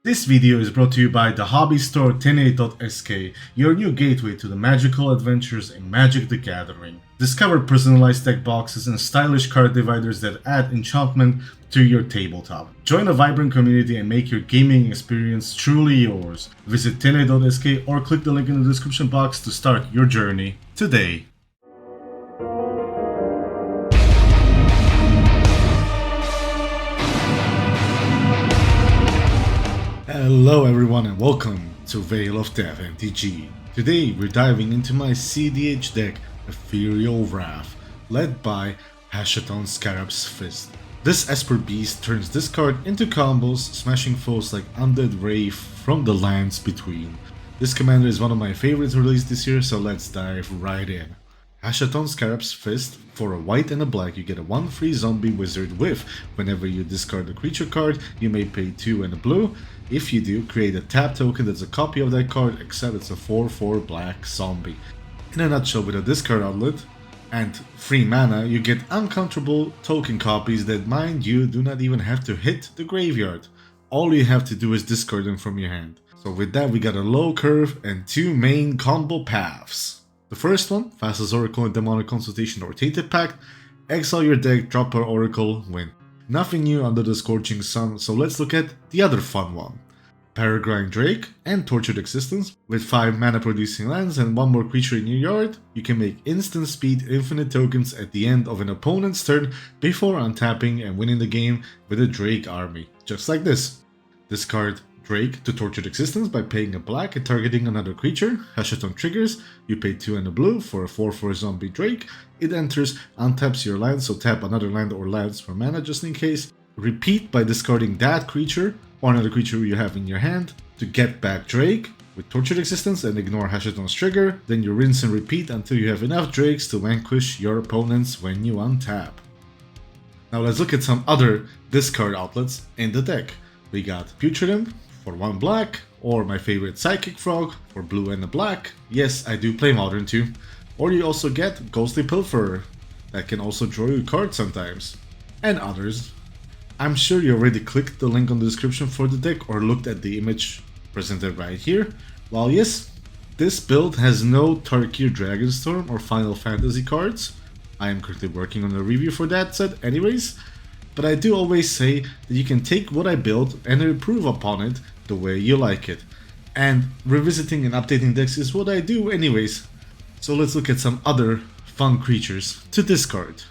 This video is brought to you by the hobby store 10.8.sk, your new gateway to the magical adventures in Magic the Gathering. Discover personalized deck boxes and stylish card dividers that add enchantment to your tabletop. Join a vibrant community and make your gaming experience truly yours. Visit 10.8.sk or click the link in the description box to start your journey today. Hello everyone and welcome to Veil of Death MTG. Today we're diving into my cEDH deck, Ethereal Wrath, led by Hashaton SCARAB'S Fist. This Esper Beast turns this card into combos, smashing foes like Undead Wraith from the lands between. This commander is one of my favorites released this year, so let's dive right in. Hashaton SCARAB'S Fist. For a white and a black, you get a 1/3 zombie wizard with, whenever you discard a creature card, you may pay 2 and a blue. If you do, create a tap token that's a copy of that card, except it's a 4/4 black zombie. In a nutshell, with a discard outlet and 3 mana, you get uncountable token copies that, mind you, do not even have to hit the graveyard. All you have to do is discard them from your hand. So with that, we got a low curve and 2 main combo paths. The first one, Fastest Oracle and Demonic Consultation or Tainted Pact. Exile your deck, drop an Oracle, win. Nothing new under the scorching sun, so let's look at the other fun one. Peregrine Drake and Tortured Existence. With 5 mana producing lands and 1 more creature in your yard, you can make instant speed infinite tokens at the end of an opponent's turn before untapping and winning the game with a Drake army, just like this. Discard Drake to Tortured Existence by paying a black and targeting another creature. Hashaton triggers, you pay 2 and a blue for a 4/4 zombie Drake. It enters, untaps your land, so tap another land or lands for mana just in case. Repeat by discarding that creature or another creature you have in your hand to get back Drake with Tortured Existence and ignore Hashaton's trigger. Then you rinse and repeat until you have enough Drakes to vanquish your opponents when you untap. Now let's look at some other discard outlets in the deck. We got Putridum for 1 black, or my favorite Psychic Frog for blue and a black. Yes, I do play Modern too. Or you also get Ghostly Pilferer, that can also draw you cards sometimes. And others. I'm sure you already clicked the link on the description for the deck or looked at the image presented right here. While yes, this build has no Tarkir Dragonstorm or Final Fantasy cards. I am currently working on a review for that set anyways. But I do always say that you can take what I built and improve upon it the way you like it. And revisiting and updating decks is what I do anyways. So let's look at some other fun creatures to discard.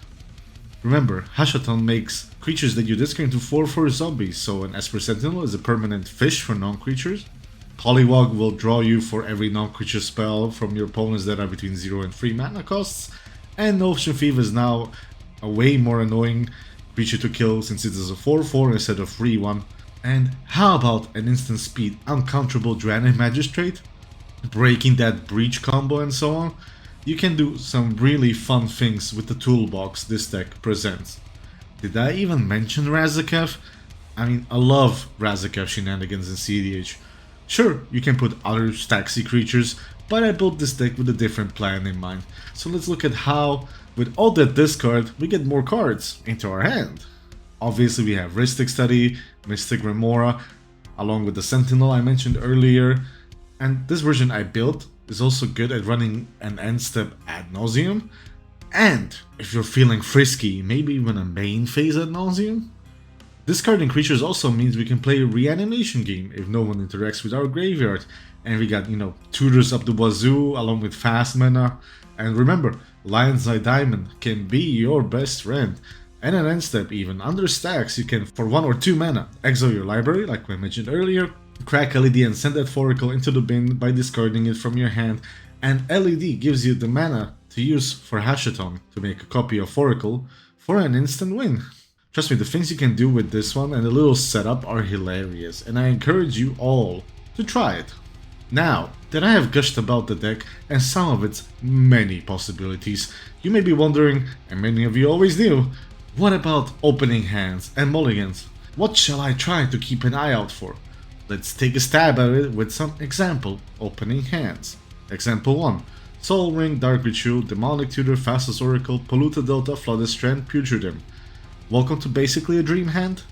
Remember, Hashaton makes creatures that you discard into 4/4 zombies, so an Esper Sentinel is a permanent fish for non-creatures. Polywog will draw you for every non-creature spell from your opponents that are between 0 and 3 mana costs. And Ocean Thief is now a way more annoying creature to kill since it is a 4/4 instead of 3/1. And how about an instant speed uncounterable Draenei Magistrate? Breaking that breach combo and so on. You can do some really fun things with the toolbox this deck presents. Did I even mention Razaketh? I mean, I love Razaketh shenanigans in cEDH. Sure, you can put other Staxy creatures, but I built this deck with a different plan in mind. So let's look at how, with all that discard, we get more cards into our hand. Obviously we have Rhystic Study, Mystic Remora, along with the Sentinel I mentioned earlier. And this version I built is also good at running an end step ad nauseum. And if you're feeling frisky, maybe even a main phase ad nauseum. Discarding creatures also means we can play a reanimation game if no one interacts with our graveyard. And we got, tutors up the wazoo along with fast mana. And remember, Lion's Eye Diamond can be your best friend. And an end step even, under stacks you can, for 1 or 2 mana, exile your library like we mentioned earlier, crack LED and send that Oracle into the bin by discarding it from your hand, and LED gives you the mana to use for Hashaton to make a copy of Oracle for an instant win. Trust me, the things you can do with this one and the little setup are hilarious, and I encourage you all to try it. Now that I have gushed about the deck and some of its many possibilities, you may be wondering, and many of you always do, what about opening hands and mulligans? What shall I try to keep an eye out for? Let's take a stab at it with some example opening hands. Example 1. Soul Ring, Dark Ritual, Demonic Tutor, Fastest Oracle, Polluted Delta, Flooded Strand, Putridum. Welcome to basically a dream hand.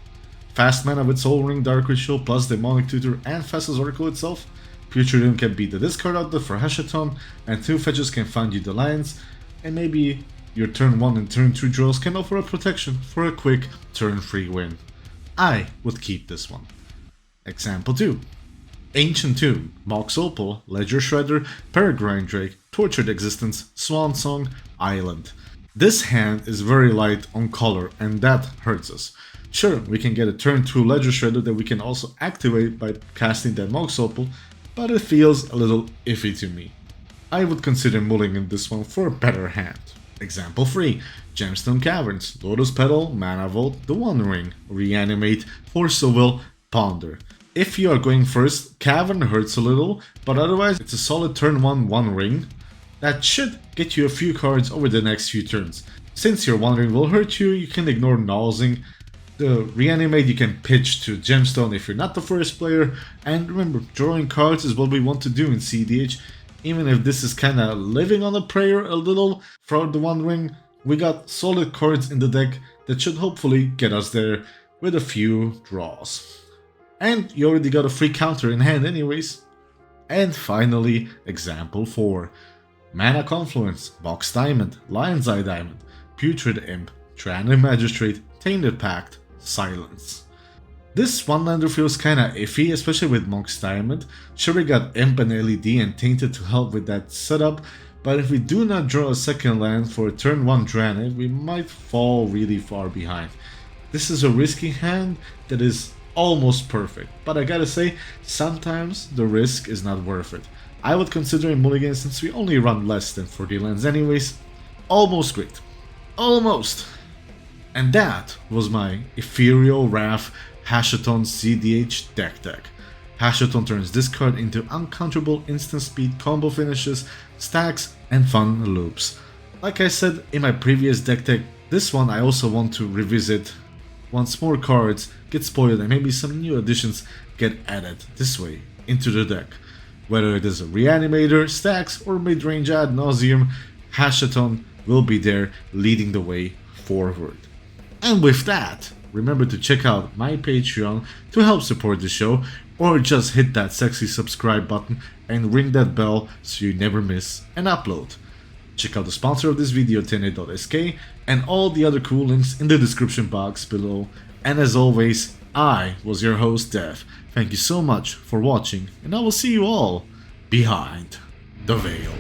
Fast mana with Soul Ring, Dark Ritual, plus Demonic Tutor and Fastest Oracle itself. Putrid Doom can be the discard outlet for Hashaton, and 2 fetches can find you the lands, and maybe your turn 1 and turn 2 draws can offer a protection for a quick turn 3 win. I would keep this one. Example 2. Ancient Tomb, Mox Opal, Ledger Shredder, Peregrine Drake, Tortured Existence, Swan Song, Island. This hand is very light on color and that hurts us. Sure, we can get a turn 2 Ledger Shredder that we can also activate by casting that Mox Opal, but it feels a little iffy to me. I would consider Mulligan this one for a better hand. Example 3. Gemstone Caverns, Lotus Petal, Mana Vault, The One Ring, Reanimate, Force of Will, Ponder. If you are going first, Cavern hurts a little, but otherwise it's a solid turn 1 One Ring that should get you a few cards over the next few turns. Since your One Ring will hurt you, you can ignore Nosing. The Reanimate you can pitch to Gemstone if you're not the first player, and remember, drawing cards is what we want to do in cEDH. Even if this is kinda living on a prayer a little for the One Ring, we got solid cards in the deck that should hopefully get us there with a few draws. And you already got a free counter in hand anyways. And finally, example 4. Mana Confluence, Box Diamond, Lion's Eye Diamond, Putrid Imp, Tyranid Magistrate, Tainted Pact, Silence. This one-lander feels kinda iffy, especially with Mox Diamond. Sure, we got Imp and LED and Tainted to help with that setup, but if we do not draw a second land for a turn 1 Draenei, we might fall really far behind. This is a risky hand that is almost perfect, but I gotta say, sometimes the risk is not worth it. I would consider a Mulligan since we only run less than 40 lands anyways. Almost great. Almost! And that was my Ethereal Wrath Hashaton cEDH deck. Hashaton turns this card into uncounterable instant speed combo finishes, stacks, and fun loops. Like I said in my previous deck, this one I also want to revisit once more cards get spoiled and maybe some new additions get added this way into the deck. Whether it is a Reanimator, stacks, or mid-range ad nauseum, Hashaton will be there leading the way forward. And with that, remember to check out my Patreon to help support the show, or just hit that sexy subscribe button and ring that bell so you never miss an upload. Check out the sponsor of this video, ETHEREAL, and all the other cool links in the description box below. And as always, I was your host Dev. Thank you so much for watching, and I will see you all behind the veil.